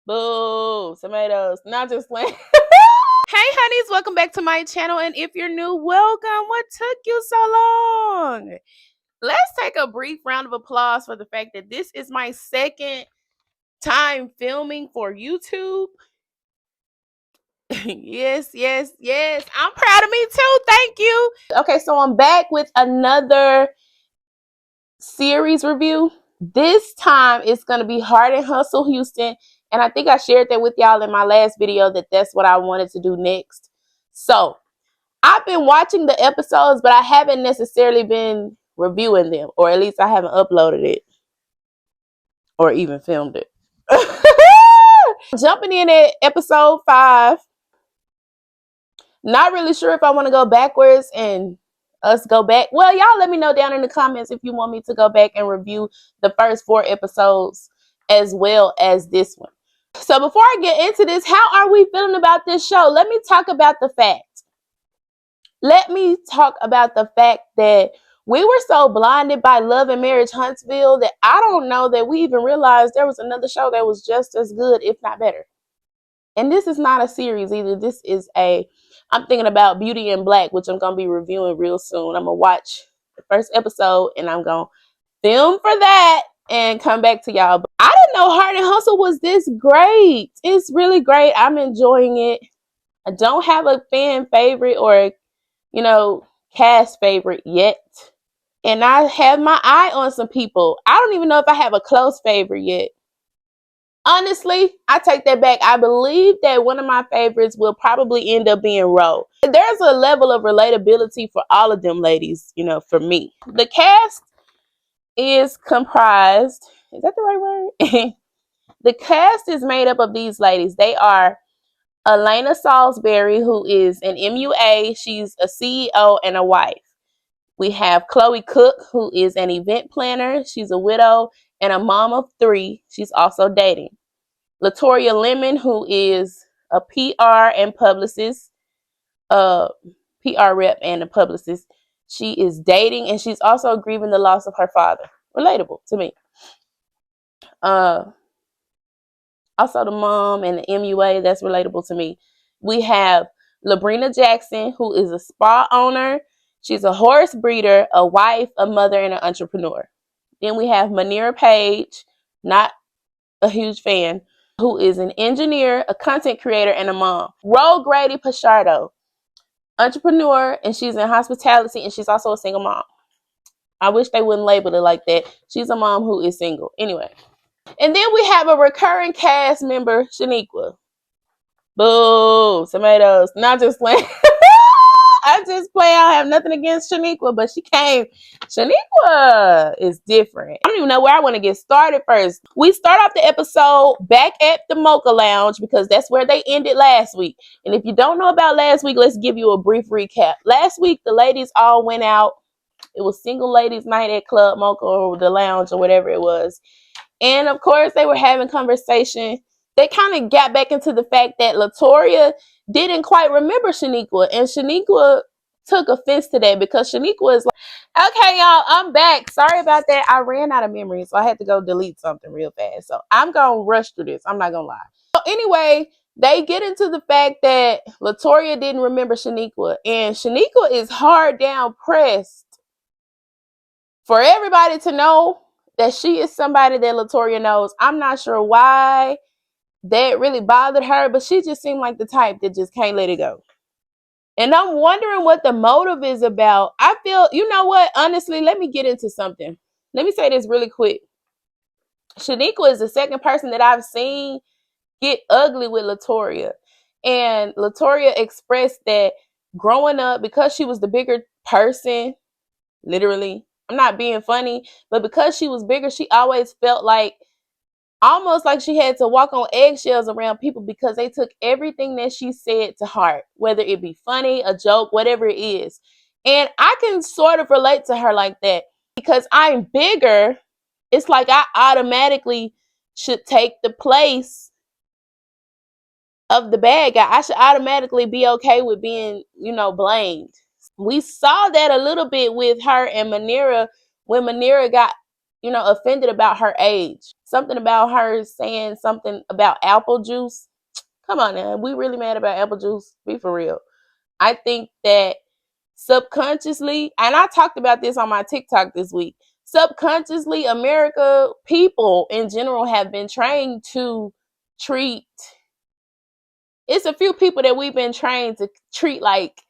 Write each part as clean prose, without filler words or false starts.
Boo, tomatoes. Not just playing. Hey honeys, welcome back to my channel, and if you're new, welcome. What took you so long? Let's take a brief round of applause for the fact that this is my second time filming for YouTube. yes. I'm proud of me too. Thank you. Okay, so I'm back with another series review. This time it's going to be Heart and Hustle Houston, and I think I shared that with y'all in my last video that that's what I wanted to do next. So I've been watching the episodes, but I haven't necessarily been reviewing them, or at least I haven't uploaded it or even filmed it. Jumping in at episode 5. Not really sure if I want to go backwards and us go back. Well, y'all let me know down in the comments if you want me to go back and review the first 4 episodes as well as this one. So before I get into this, how are we feeling about this show? Let me talk about the fact. Let me talk about the fact that we were so blinded by Love and Marriage Huntsville that I don't know that we even realized there was another show that was just as good, if not better. And this is not a series either. This is I'm thinking about Beauty in Black, which I'm going to be reviewing real soon. I'm going to watch the first episode and I'm going to film for that and come back to y'all. But I didn't know Heart and Hustle was this great. It's really great. I'm enjoying it. I don't have a fan favorite or, cast favorite yet. And I have my eye on some people. I don't even know if I have a close favorite yet. Honestly, I take that back. I believe that one of my favorites will probably end up being Ro. There's a level of relatability for all of them ladies, for me. The cast is comprised, is that the right word? The cast is made up of these ladies. They are Elena Salisbury, who is an MUA. She's a CEO and a wife. We have Chloe Cook, who is an event planner. She's a widow and a mom of 3. She's also dating. Latoria Lemon, who is a PR and publicist, PR rep and a publicist. She is dating and she's also grieving the loss of her father. Relatable to me. Also the mom and the MUA, that's relatable to me. We have Labrina Jackson, who is a spa owner. She's a horse breeder, a wife, a mother, and an entrepreneur. Then we have Manira Page, not a huge fan, who is an engineer, a content creator, and a mom. Ro Grady Pachardo, entrepreneur, and she's in hospitality, and she's also a single mom. I wish they wouldn't label it like that. She's a mom who is single. Anyway. And then we have a recurring cast member, Chiniqua. Boo, tomatoes. Not just playing. I just play. I have nothing against Chiniqua, but she came. Chiniqua is different. I don't even know where I want to get started first. We start off the episode back at the Mocha Lounge because that's where they ended last week. And if you don't know about last week, let's give you a brief recap. Last week, the ladies all went out. It was single ladies night at Club Mocha or the lounge or whatever it was. And of course, they were having conversation. They kind of got back into the fact that Latoria didn't quite remember Chiniqua. And Chiniqua took offense to that because Chiniqua is like, okay, y'all, I'm back. Sorry about that. I ran out of memory, so I had to go delete something real fast. So I'm going to rush through this. I'm not going to lie. So anyway, they get into the fact that Latoria didn't remember Chiniqua. And Chiniqua is hard down pressed for everybody to know that she is somebody that Latoria knows. I'm not sure why that really bothered her, but she just seemed like the type that just can't let it go. And I'm wondering what the motive is about. I feel, you know what? Honestly, let me get into something. Let me say this really quick. Chiniqua is the second person that I've seen get ugly with Latoria. And Latoria expressed that growing up, because she was the bigger person, literally, I'm not being funny, but because she was bigger, she always felt like almost like she had to walk on eggshells around people because they took everything that she said to heart, whether it be funny, a joke, whatever it is. And I can sort of relate to her like that because I'm bigger. It's like I automatically should take the place of the bad guy. I should automatically be okay with being, blamed. We saw that a little bit with her and Manira when Manira got, offended about her age. Something about her saying something about apple juice. Come on now, we really mad about apple juice? Be for real. I think that subconsciously, and I talked about this on my TikTok this week, subconsciously, America, people in general have been trained to treat, it's a few people that we've been trained to treat like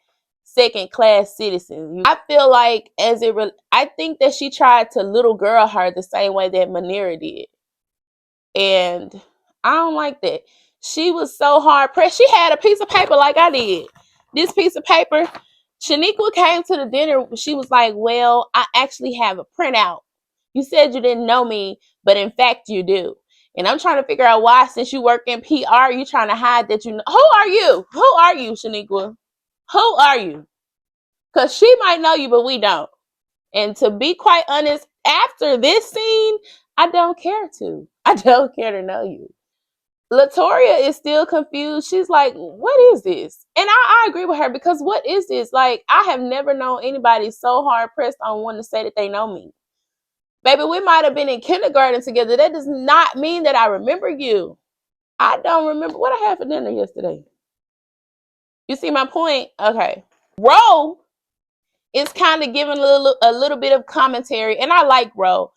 second class citizens. I feel like I think that she tried to little girl her the same way that Manera did. And I don't like that. She was so hard pressed. She had a piece of paper like I did. This piece of paper. Chiniqua came to the dinner. She was like, well, I actually have a printout. You said you didn't know me, but in fact you do. And I'm trying to figure out why, since you work in PR, you trying to hide that you know. Who are you? Who are you, Chiniqua? Who are you? Because she might know you, but we don't. And to be quite honest, after this scene, I don't care to. I don't care to know you. Latoria is still confused. She's like, what is this? And I agree with her, because what is this? Like, I have never known anybody so hard pressed on wanting to say that they know me. Baby, we might have been in kindergarten together. That does not mean that I remember you. I don't remember what I had for dinner yesterday. You see my point? Okay. Ro is kind of giving a little bit of commentary, and I like Ro.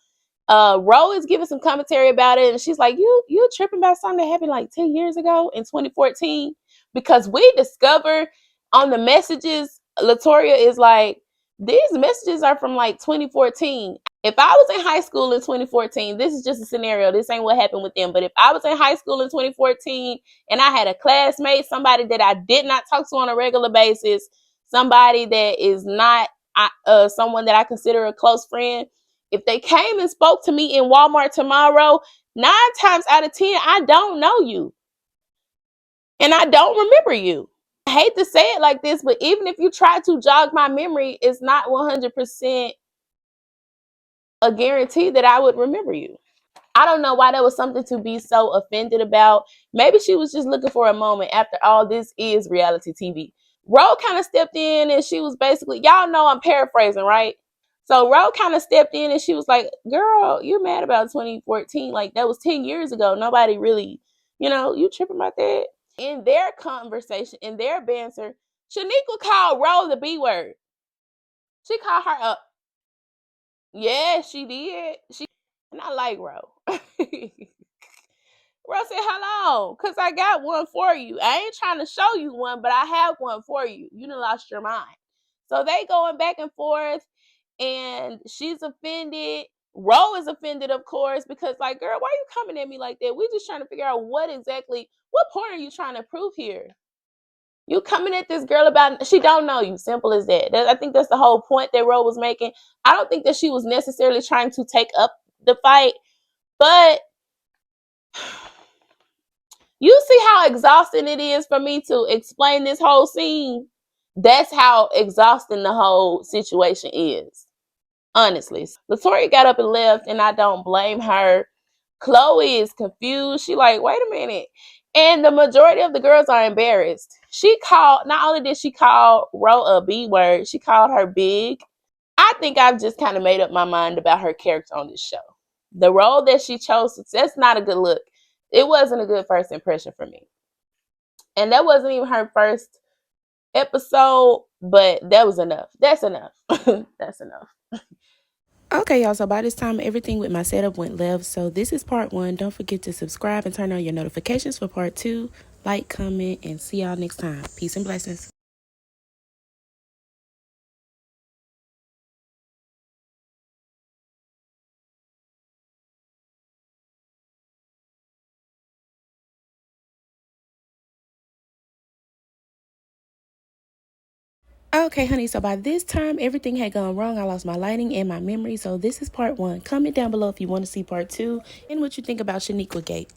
Ro is giving some commentary about it, and she's like, you tripping about something that happened like 10 years ago in 2014? Because we discovered on the messages, Latoria is like, these messages are from like 2014. If I was in high school in 2014, this is just a scenario. This ain't what happened with them. But if I was in high school in 2014 and I had a classmate, somebody that I did not talk to on a regular basis, somebody that is not someone that I consider a close friend, if they came and spoke to me in Walmart tomorrow, 9 times out of 10, I don't know you. And I don't remember you. I hate to say it like this, but even if you try to jog my memory, it's not 100% a guarantee that I would remember you. I don't know why that was something to be so offended about. Maybe she was just looking for a moment. After all, this is reality TV. Ro kind of stepped in and she was basically, y'all know I'm paraphrasing, right? So Ro kind of stepped in and she was like, girl, you're mad about 2014. Like, that was 10 years ago. Nobody really, you tripping about that? In their conversation, in their banter, Chiniqua called Ro the B word. She called her up. Yeah, she did. And I like Ro. Ro said, hello, because I got one for you. I ain't trying to show you one, but I have one for you. You done lost your mind. So they going back and forth, and she's offended. Ro is offended, of course, because like, girl, why are you coming at me like that? We just trying to figure out what point are you trying to prove here? You coming at this girl about, she don't know you. Simple as that. I think that's the whole point that Ro was making. I don't think that she was necessarily trying to take up the fight, but you see how exhausting it is for me to explain this whole scene? That's how exhausting the whole situation is. Honestly. Latoria got up and left, and I don't blame her. Chloe is confused. She like, wait a minute. And the majority of the girls are embarrassed. Not only did she call Ro a B word, she called her big. I think I've just kind of made up my mind about her character on this show. The role that she chose, that's not a good look. It wasn't a good first impression for me. And that wasn't even her first episode, but that was enough. That's enough. That's enough. Okay, y'all, so by this time, everything with my setup went left. So this is part 1. Don't forget to subscribe and turn on your notifications for part 2. Like, comment, and see y'all next time. Peace and blessings. Okay, honey, so by this time, everything had gone wrong. I lost my lighting and my memory. So this is part 1. Comment down below if you want to see part 2 and what you think about Chiniqua Gate.